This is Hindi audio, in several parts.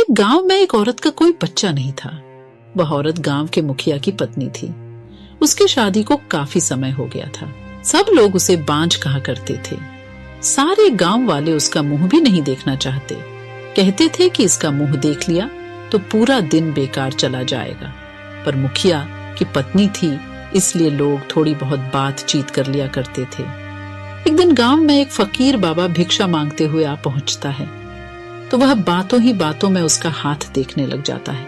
एक गांव में एक औरत का कोई बच्चा नहीं था। वह औरत गांव के मुखिया की पत्नी थी। उसकी शादी को काफी समय हो गया था। सब लोग उसे बांझ कहा करते थे। सारे गांव वाले उसका मुंह भी नहीं देखना चाहते। कहते थे कि इसका मुंह देख लिया तो पूरा दिन बेकार चला जाएगा। पर मुखिया की पत्नी थी, इसलिए लोग थोड़ी बहुत बातचीत कर लिया करते थे। एक दिन गांव में एक फकीर बाबा भिक्षा मांगते हुए आ पहुंचता है तो वह बातों ही बातों में उसका हाथ देखने लग जाता है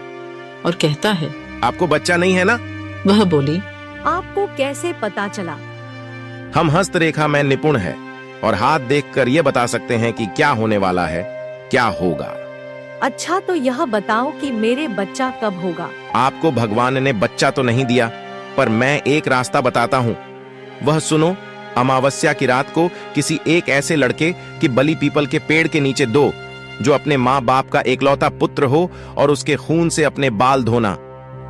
और कहता है, आपको बच्चा नहीं है ना? वह बोली, आपको कैसे पता चला? हम हस्तरेखा में निपुण है और हाथ देखकर ये बता सकते हैं कि क्या होने वाला है, क्या होगा। अच्छा, तो यह बताओ कि मेरे बच्चा कब होगा? आपको भगवान ने बच्चा तो नहीं दिया, पर मैं एक रास्ता बताता हूँ। वह सुनो, अमावस्या की रात को किसी एक ऐसे लड़के की बलि पीपल के पेड़ के नीचे दो जो अपने माँ बाप का एकलौता पुत्र हो और उसके खून से अपने बाल धोना।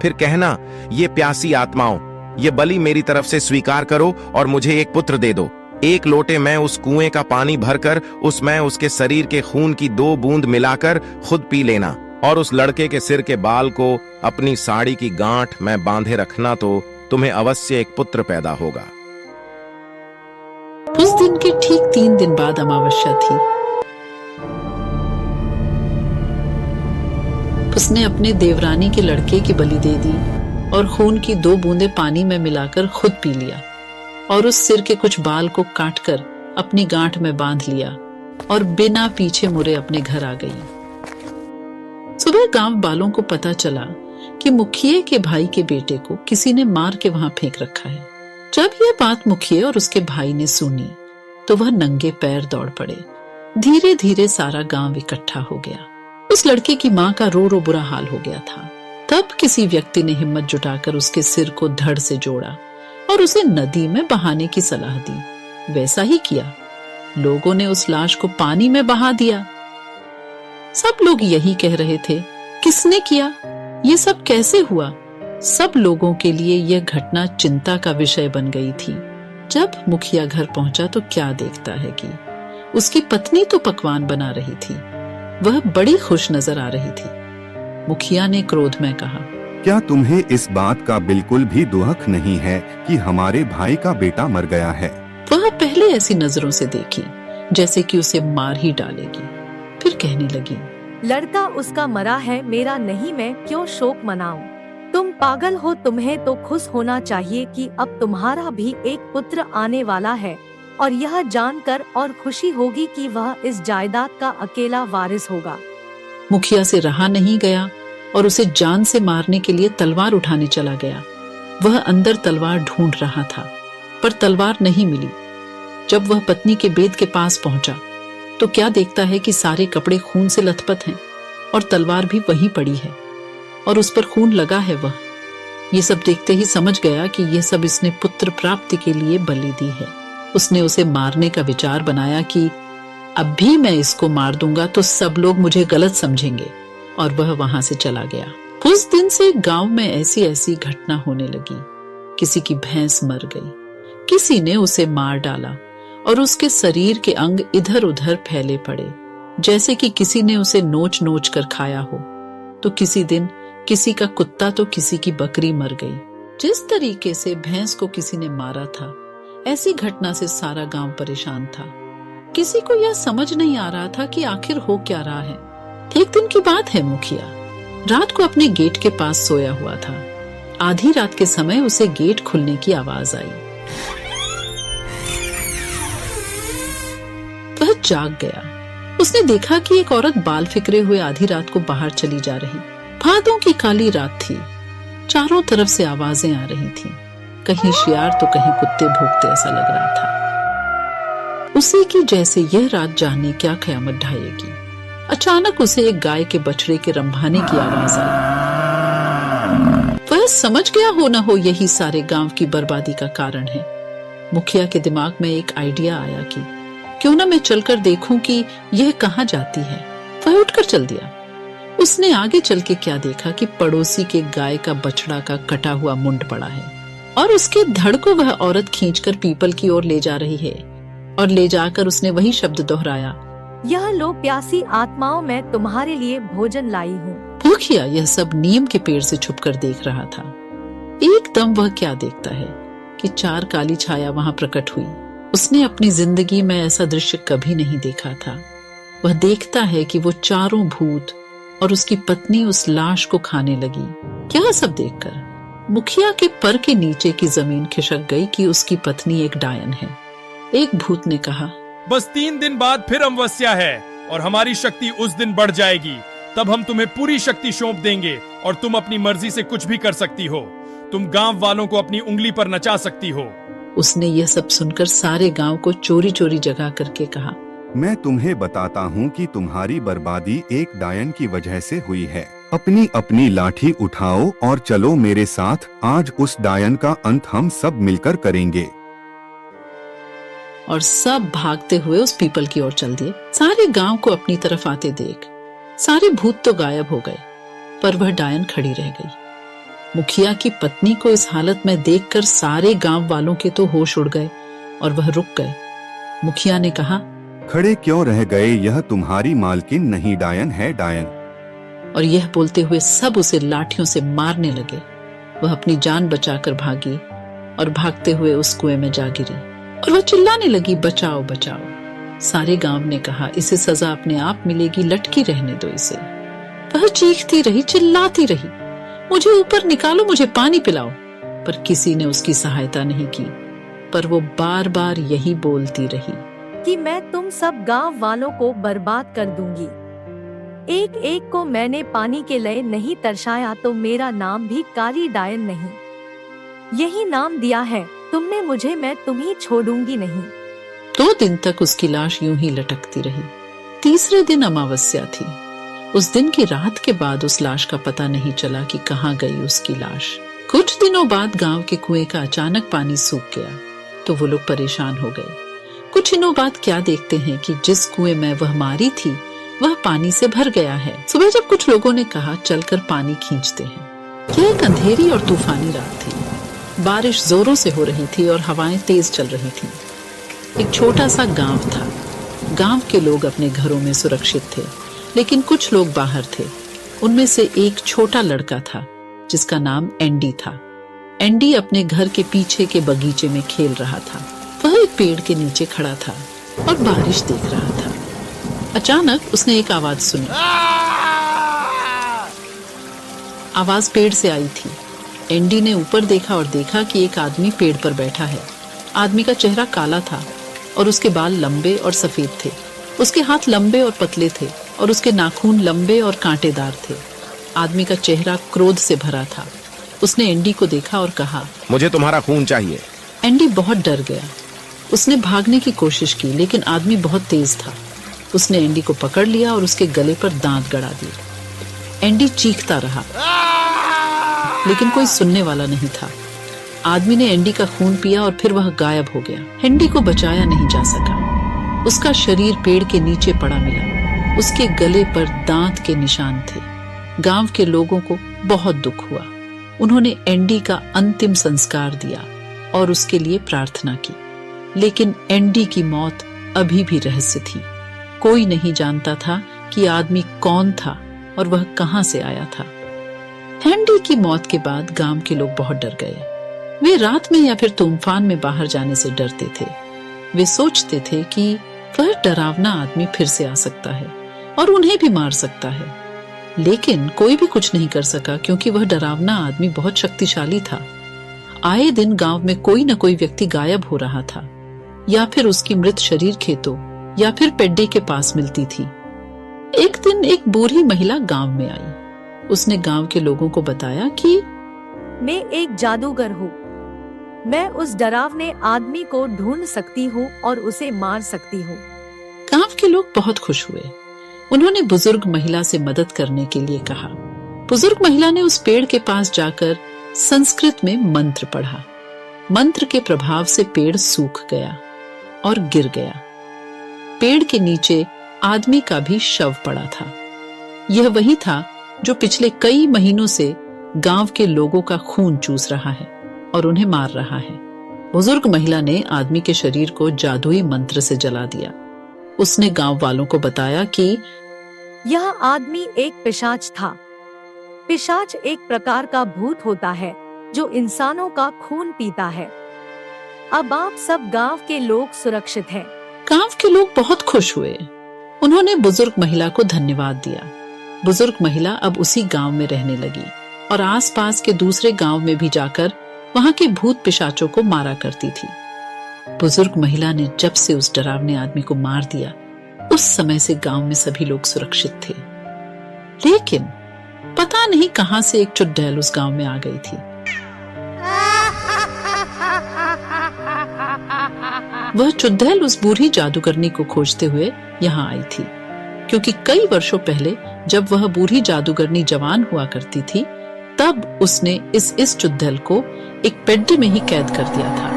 फिर कहना, ये प्यासी आत्माओं, ये बलि मेरी तरफ से स्वीकार करो और मुझे एक पुत्र दे दो। एक लोटे में उस कुएं का पानी भरकर उसमें उसके शरीर के खून की 2 बूंद मिलाकर खुद पी लेना और उस लड़के के सिर के बाल को अपनी साड़ी की गांठ में बांधे रखना, तो तुम्हें अवश्य एक पुत्र पैदा होगा। उस दिन के ठीक 3 दिन बाद अमावस्या थी। उसने अपने देवरानी के लड़के की बलि दे दी और खून की 2 बूंदें पानी में मिलाकर खुद पी लिया और उस सिर के कुछ बाल को काटकर अपनी गांठ में बांध लिया और बिना पीछे मुड़े अपने घर आ गई। सुबह गांव वालों को पता चला कि मुखिये के भाई के बेटे को किसी ने मार के वहां फेंक रखा है। जब यह बात मुखिये और उसके भाई ने सुनी तो वह नंगे पैर दौड़ पड़े। धीरे धीरे सारा गांव इकट्ठा हो गया। उस लड़के की मां का रो रो बुरा हाल हो गया था। तब किसी व्यक्ति ने हिम्मत जुटाकर उसके सिर को धड़ से जोड़ा और उसे नदी में बहाने की सलाह दी। वैसा ही किया। लोगों ने उस लाश को पानी में बहा दिया। सब लोग यही कह रहे थे, किसने किया? ये सब कैसे हुआ? सब लोगों के लिए यह घटना चिंता का विषय बन गई थी। जब मुखिया घर पहुंचा तो क्या देखता है कि उसकी पत्नी तो पकवान बना रही थी। वह बड़ी खुश नजर आ रही थी। मुखिया ने क्रोध में कहा, क्या तुम्हें इस बात का बिल्कुल भी दुख नहीं है कि हमारे भाई का बेटा मर गया है? वह पहले ऐसी नजरों से देखी जैसे कि उसे मार ही डालेगी। फिर कहने लगी, लड़का उसका मरा है, मेरा नहीं, मैं क्यों शोक मनाऊं? तुम पागल हो। तुम्हें तो खुश होना चाहिए कि अब तुम्हारा भी एक पुत्र आने वाला है और यह जानकर और खुशी होगी कि वह इस जायदाद का अकेला वारिस होगा। मुखिया से रहा नहीं गया और उसे जान से मारने के लिए तलवार उठाने चला गया। वह अंदर तलवार ढूंढ रहा था पर तलवार नहीं मिली। जब वह पत्नी के बेद के पास पहुंचा तो क्या देखता है कि सारे कपड़े खून से लथपथ हैं और तलवार भी वहीं पड़ी है और उस पर खून लगा है। वह ये सब देखते ही समझ गया कि यह सब इसने पुत्र प्राप्ति के लिए बलि दी है। उसने उसे मारने का विचार बनाया कि अब भी मैं इसको मार दूंगा तो सब लोग मुझे गलत समझेंगे, और वह वहां से चला गया। उस दिन से गांव में ऐसी ऐसी घटना होने लगी। किसी की भैंस मर गई, किसी ने उसे मार डाला और उसके शरीर के अंग इधर उधर फैले पड़े जैसे कि किसी ने उसे नोच नोच कर खाया हो। तो किसी दिन किसी का कुत्ता तो किसी की बकरी मर गई। जिस तरीके से भैंस को किसी ने मारा था, ऐसी घटना से सारा गांव परेशान था। किसी को यह समझ नहीं आ रहा था कि आखिर हो क्या रहा है। एक दिन की बात है, मुखिया रात को अपने गेट के पास सोया हुआ था। आधी रात के समय उसे गेट खुलने की आवाज आई। वह जाग गया। उसने देखा कि एक औरत बाल फिकरे हुए आधी रात को बाहर चली जा रही। भादों की काली रात थी। चारों तरफ से आवाजें आ रही थीं। कहीं शियार तो कहीं कुत्ते भौंकते ऐसा लग रहा था। उसी की जैसे यह रात जाने क्या कयामत ढाएगी। अचानक उसे एक गाय के बछड़े के रंभाने की आवाज आई। वह समझ गया हो न हो यही सारे गांव की बर्बादी का कारण है। मुखिया के दिमाग में एक आइडिया आया कि क्यों ना मैं चलकर देखूं कि यह कहां जाती है। वह उठकर चल दिया। उसने आगे चल के क्या देखा कि पड़ोसी के गाय का बछड़ा का कटा हुआ मुंड पड़ा है और उसके धड़ को वह औरत खींचकर पीपल की ओर ले जा रही है। और ले जाकर उसने वही शब्द दोहराया, यह लो प्यासी आत्माओं, मैं तुम्हारे लिए भोजन लाई हूँ। मुखिया यह सब नीम के पेड़ से छुपकर देख रहा था। एकदम वह क्या देखता है कि 4 काली छाया वहां प्रकट हुई। उसने अपनी जिंदगी में ऐसा दृश्य कभी नहीं देखा था। वह देखता है कि वो चारों भूत और उसकी पत्नी उस लाश को खाने लगी। क्या सब देखकर मुखिया के पर के नीचे की जमीन खिसक गई कि उसकी पत्नी एक डायन है। एक भूत ने कहा, बस 3 दिन बाद फिर अमावस्या है और हमारी शक्ति उस दिन बढ़ जाएगी। तब हम तुम्हें पूरी शक्ति सौंप देंगे और तुम अपनी मर्जी से कुछ भी कर सकती हो। तुम गांव वालों को अपनी उंगली पर नचा सकती हो। उसने यह सब सुनकर सारे गांव को चोरी चोरी जगा करके कहा, मैं तुम्हें बताता हूँ कि तुम्हारी बर्बादी एक डायन की वजह से हुई है। अपनी अपनी लाठी उठाओ और चलो मेरे साथ। आज उस डायन का अंत हम सब मिलकर करेंगे। और सब भागते हुए उस पीपल की ओर चल दिए। सारे गांव को अपनी तरफ आते देख सारे भूत तो गायब हो गए, पर वह डायन खड़ी रह गई। मुखिया की पत्नी को इस हालत में देखकर सारे गांव वालों के तो होश उड़ गए और वह रुक गए। मुखिया ने कहा, खड़े क्यों रह गए? यह तुम्हारी मालकिन नहीं, डायन है, डायन। और यह बोलते हुए सब उसे लाठियों से मारने लगे। वह अपनी जान बचाकर भागी और भागते हुए उस कुएं में जा गिरी और वह चिल्लाने लगी, बचाओ बचाओ। सारे गांव ने कहा, इसे सजा अपने आप मिलेगी, लटकी रहने दो इसे। वह चीखती रही, चिल्लाती रही, मुझे ऊपर निकालो, मुझे पानी पिलाओ। पर किसी ने उसकी सहायता नहीं की, पर वो बार बार यही बोलती रही कि मैं तुम सब गांव वालों को बर्बाद कर दूंगी। एक एक को मैंने पानी के लिए नहीं तरसाया तो मेरा नाम भी काली डायन नहीं। यही नाम दिया है तुमने मुझे, मैं तुम्हें छोड़ूंगी नहीं। 2 दिन तक उसकी लाश यूं ही लटकती रही। तीसरे दिन अमावस्या थी। उस दिन की रात के बाद उस लाश का पता नहीं चला कि कहाँ गई उसकी लाश। कुछ दिनों बाद गांव के कुएं का अचानक पानी सूख गया तो वो लोग परेशान हो गए। कुछ दिनों बाद क्या देखते हैं कि जिस कुएं में वह मारी थी वह पानी से भर गया है। सुबह जब कुछ लोगों ने कहा चलकर पानी खींचते हैं। यह एक अंधेरी और तूफानी रात थी। बारिश जोरों से हो रही थी और हवाएं तेज चल रही थीं। एक छोटा सा गांव था। गांव के लोग अपने घरों में सुरक्षित थे, लेकिन कुछ लोग बाहर थे। उनमें से एक छोटा लड़का था जिसका नाम एंडी था। एंडी अपने घर के पीछे के बगीचे में खेल रहा था। वह एक पेड़ के नीचे खड़ा था और बारिश देख रहा था। अचानक उसने एक आवाज सुनी। आवाज पेड़ से आई थी। एंडी ने ऊपर देखा और देखा कि एक आदमी पेड़ पर बैठा है। आदमी का चेहरा काला था और उसके बाल लंबे और सफेद थे। उसके हाथ लंबे और पतले थे और उसके नाखून लंबे और कांटेदार थे। आदमी का चेहरा क्रोध से भरा था। उसने एंडी को देखा और कहा, मुझे तुम्हारा खून चाहिए। एंडी बहुत डर गया। उसने भागने की कोशिश की, लेकिन आदमी बहुत तेज था। उसने एंडी को पकड़ लिया और उसके गले पर दांत गड़ा दिए। एंडी चीखता रहा, लेकिन कोई सुनने वाला नहीं था। आदमी ने एंडी का खून पिया और फिर वह गायब हो गया। एंडी को बचाया नहीं जा सका। उसका शरीर पेड़ के नीचे पड़ा मिला। उसके गले पर दांत के निशान थे। गांव के लोगों को बहुत दुख हुआ। उन्होंने एंडी का अंतिम संस्कार दिया और उसके लिए प्रार्थना की। लेकिन एंडी की मौत अभी भी रहस्य थी। कोई नहीं जानता था कि आदमी कौन था और वह कहां से आया था। एंडी की मौत के बाद गांव के लोग बहुत डर गए। वे रात में या फिर तूफान में बाहर जाने से डरते थे। वे सोचते थे कि वह डरावना आदमी फिर से आ सकता है और उन्हें भी मार सकता है। लेकिन कोई भी कुछ नहीं कर सका, क्योंकि वह डरावना आदमी बहुत शक्तिशाली था। आए दिन गांव में कोई न कोई व्यक्ति गायब हो रहा था, या फिर उसकी मृत शरीर खेतों या फिर पेड्डे के पास मिलती थी। एक दिन एक बूढ़ी महिला गांव में आई। उसने गांव के लोगों को बताया कि मैं एक जादूगर हूँ। मैं उस डरावने आदमी को ढूंढ सकती हूँ और उसे मार सकती हूँ। गांव के लोग बहुत खुश हुए। उन्होंने बुजुर्ग महिला से मदद करने के लिए कहा। बुजुर्ग महिला ने उस पेड़ के पास जाकर संस्कृत में मंत्र पढ़ा। मंत्र के प्रभाव से पेड़ सूख गया और गिर गया। पेड़ के नीचे आदमी का भी शव पड़ा था। यह वही था जो पिछले कई महीनों से गांव के लोगों का खून चूस रहा है और उन्हें मार रहा है। बुजुर्ग महिला ने आदमी के शरीर को जादुई मंत्र से जला दिया। उसने गांव वालों को बताया कि यह आदमी एक पिशाच था। पिशाच एक प्रकार का भूत होता है जो इंसानों का खून पीता है। अब आप सब गांव के लोग सुरक्षित हैं। गांव के लोग बहुत खुश हुए। उन्होंने बुजुर्ग महिला को धन्यवाद दिया। बुजुर्ग महिला अब उसी गांव में रहने लगी और आसपास के दूसरे गांव में भी जाकर वहां के भूत पिशाचों को मारा करती थी। बुजुर्ग महिला ने जब से उस डरावने आदमी को मार दिया, उस समय से गांव में सभी लोग सुरक्षित थे। लेकिन पता नहीं कहां से एक चुड़ैल उस गांव में आ गई थी। वह चुड़ैल उस बूढ़ी जादूगरनी को खोजते हुए यहाँ आई थी, क्योंकि कई वर्षों पहले जब वह बूढ़ी जादूगरनी जवान हुआ करती थी, तब उसने इस चुड़ैल को एक पेड्डे में ही कैद कर दिया था,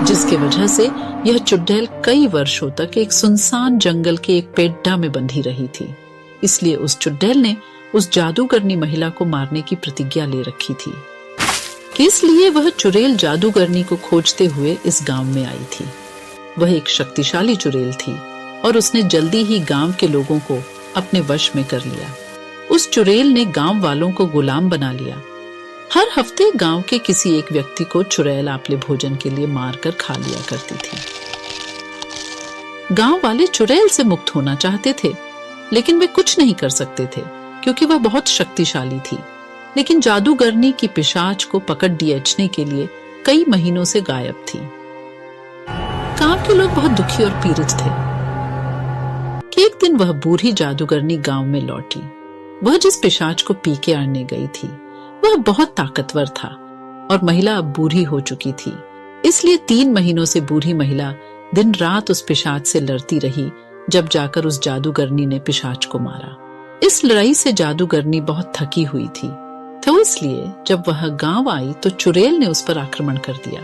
जिसके वजह से यह चुड़ैल कई वर्षों तक एक सुनसान जंगल के एक पेड्डा में बंधी रही थी। इसलिए उस चुड़ैल ने उस जादूगरनी महिला को मारने की प्रतिज्ञा ले रखी थी, इसलिए वह चुड़ैल जादूगरनी को खोजते हुए इस गांव में आई थी। वह एक शक्तिशाली चुड़ैल थी और उसने जल्दी ही गांव के लोगों को अपने वश में कर लिया। उस चुड़ैल ने गांव वालों को गुलाम बना लिया। हर हफ्ते गांव के किसी एक व्यक्ति को चुड़ैल आपले भोजन के लिए मारकर खा लिया करती थी। गांव वाले चुड़ैल से मुक्त होना चाहते थे, लेकिन वे कुछ नहीं कर सकते थे क्योंकि वह बहुत शक्तिशाली थी। लेकिन जादूगरनी की पिशाच को पकड़ दियचने के लिए कई महीनों से गायब थी। गांव के लोग बहुत दुखी और पीड़ित थे कि एक दिन वह बूढ़ी जादूगरनी गांव में लौटी। वह जिस पिशाच को पी के आने गई थी, वह बहुत ताकतवर था और महिला अब बूढ़ी हो चुकी थी। इसलिए 3 महीनों से बूढ़ी महिला दिन रात उस पिशाच से लड़ती रही, जब जाकर उस जादूगरनी ने पिशाच को मारा। इस लड़ाई से जादूगरनी बहुत थकी हुई थी, तो इसलिए जब वह गांव आई तो चुड़ैल ने उस पर आक्रमण कर दिया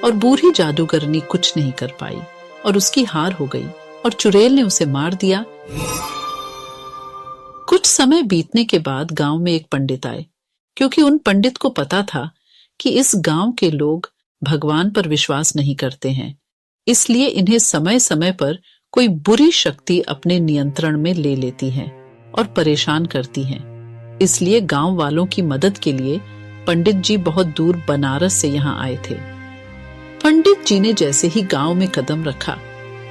और बूढ़ी जादूगरनी कुछ नहीं कर पाई और उसकी हार हो गई और चुड़ैल ने उसे मार दिया। कुछ समय बीतने के बाद गांव में एक पंडित आए, क्योंकि उन पंडित को पता था कि इस गांव के लोग भगवान पर विश्वास नहीं करते हैं, इसलिए इन्हें समय समय पर कोई बुरी शक्ति अपने नियंत्रण में ले लेती है और परेशान करती है। इसलिए गांव वालों की मदद के लिए पंडित जी बहुत दूर बनारस से यहाँ आए थे। पंडित जी ने जैसे ही गांव में कदम रखा,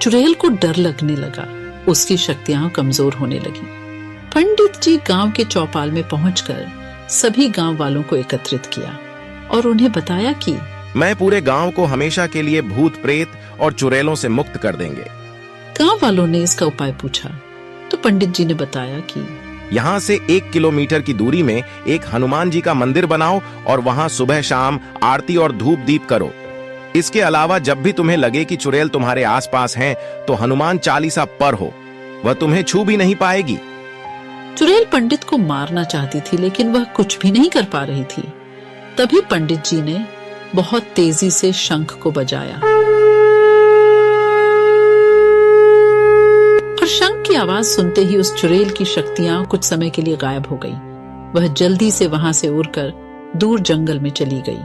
चुड़ैल को डर लगने लगा, उसकी शक्तियां कमजोर होने लगी। पंडित जी गांव के चौपाल में पहुंचकर सभी गांव वालों को एकत्रित किया और उन्हें बताया कि मैं पूरे गांव को हमेशा के लिए भूत प्रेत और चुड़ैलों से मुक्त कर देंगे। गांव वालों ने इसका उपाय पूछा तो पंडित जी ने बताया कि यहाँ से 1 किलोमीटर की दूरी में एक हनुमान जी का मंदिर बनाओ और वहाँ सुबह शाम आरती और धूप दीप करो। इसके अलावा जब भी तुम्हें लगे कि चुड़ैल तुम्हारे आसपास हैं, तो हनुमान चालीसा पर हो, वह तुम्हें छू भी नहीं पाएगी। चुड़ैल पंडित को मारना चाहती थी, लेकिन वह कुछ भी नहीं कर पा रही थी। तभी पंडित जी ने बहुत तेजी से शंख को बजाया और शंख की आवाज सुनते ही उस चुड़ैल की शक्तियां कुछ समय के लिए गायब हो गई। वह जल्दी से वहां से उड़कर दूर जंगल में चली गई।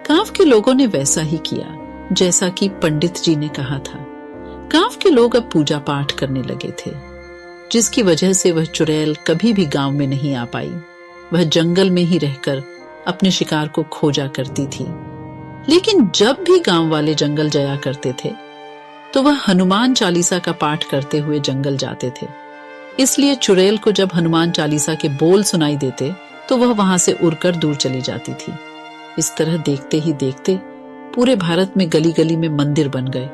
गांव के लोगों ने वैसा ही किया जैसा कि पंडित जी ने कहा था। गांव के लोग अब पूजा पाठ करने लगे थे, जिसकी वजह से वह चुड़ैल कभी भी गांव में नहीं आ पाई। वह जंगल में ही रहकर अपने शिकार को खोजा करती थी। लेकिन जब भी गांव वाले जंगल जाया करते थे, तो वह हनुमान चालीसा का पाठ करते हुए जंगल जाते थे। इसलिए चुड़ैल को जब हनुमान चालीसा के बोल सुनाई देते, तो वह वहां से उड़कर दूर चली जाती थी। इस तरह देखते ही देखते पूरे भारत में गली गली में मंदिर बन गए